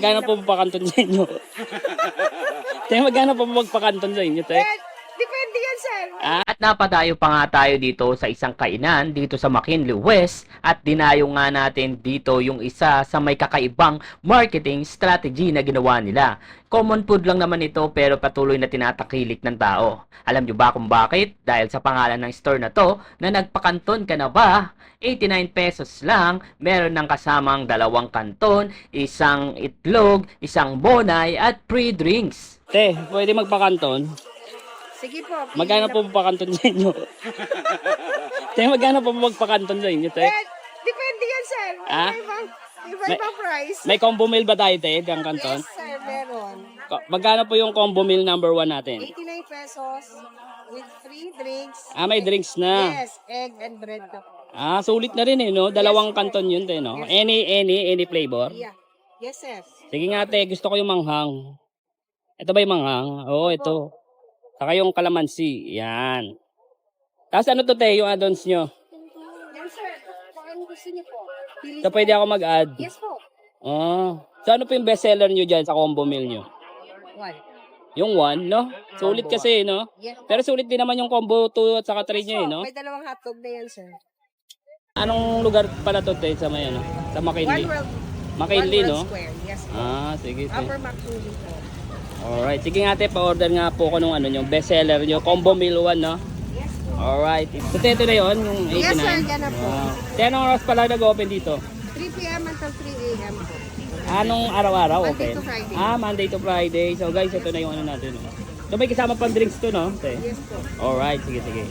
magkano po pakanton sa inyo? Te, magkano po magpakanton sa inyo, te? Depende yan, sir. At napadayo pa nga tayo dito sa isang kainan dito sa McKinley West at dinayo nga natin dito yung isa sa may kakaibang marketing strategy na ginawa nila. Common food lang naman ito pero patuloy na tinatakilik ng tao. Alam nyo ba kung bakit? Dahil sa pangalan ng store na to na nagpakanton ka na ba? 89 pesos lang, meron ng kasamang 2 kanton, isang itlog, isang bonay at free drinks. Te, pwede magpakanton? Sige po. Magkano po pakanton sa inyo? Te, magkano po magpakanton sa inyo, te? Depende yan, sir. Ah? Iba-ibang price. May combo meal ba tayo, te, ng kanton? Yes, sir, meron. Magkano po yung combo meal number 1 natin? 89 pesos with free drinks. May drinks na. Yes, egg and bread na po. Sulit na rin no? Dalawang kanton yun, te, no? Any flavor? Yeah. Yes, sir. Sige nga, te, gusto ko yung manghang. Ito ba yung manghang? Oo, ito. Saka yung kalamansi. Yan. Tapos ano to, te, yung add-ons nyo? Yan, sir. Kung ano gusto niyo po. Pili So, pwede ako mag-add. Yes po. So, ano po yung best seller nyo dyan sa combo meal nyo? One. Yung 1, no? Sulit kasi, no? Yes. Pero sulit din naman yung combo 2 at saka 3 nyo, So, no? may dalawang hotdog na yan, sir. Anong lugar pala to, te, sa may, ano? Sa McKinley? McKinley, One World no? Square. Yes po. Sige, te. Upper McKinley po. Alright. Sige nga, te, pa-order nga po ko nung ano nyo, best seller nyo. Combo meal 1, no? Yes po. Alright. So, te, ito na yun, yung 89. Yes, sir. Yan na po. Te, anong oras pala nag-open dito? 3 p.m. until 3 a.m. po. Anong araw-araw? Monday Okay. to Friday. Monday to Friday. So, guys, ito na yung ano natin. So, may kasama pang drinks to, no? Te? Yes po. Alright. Sige, sige.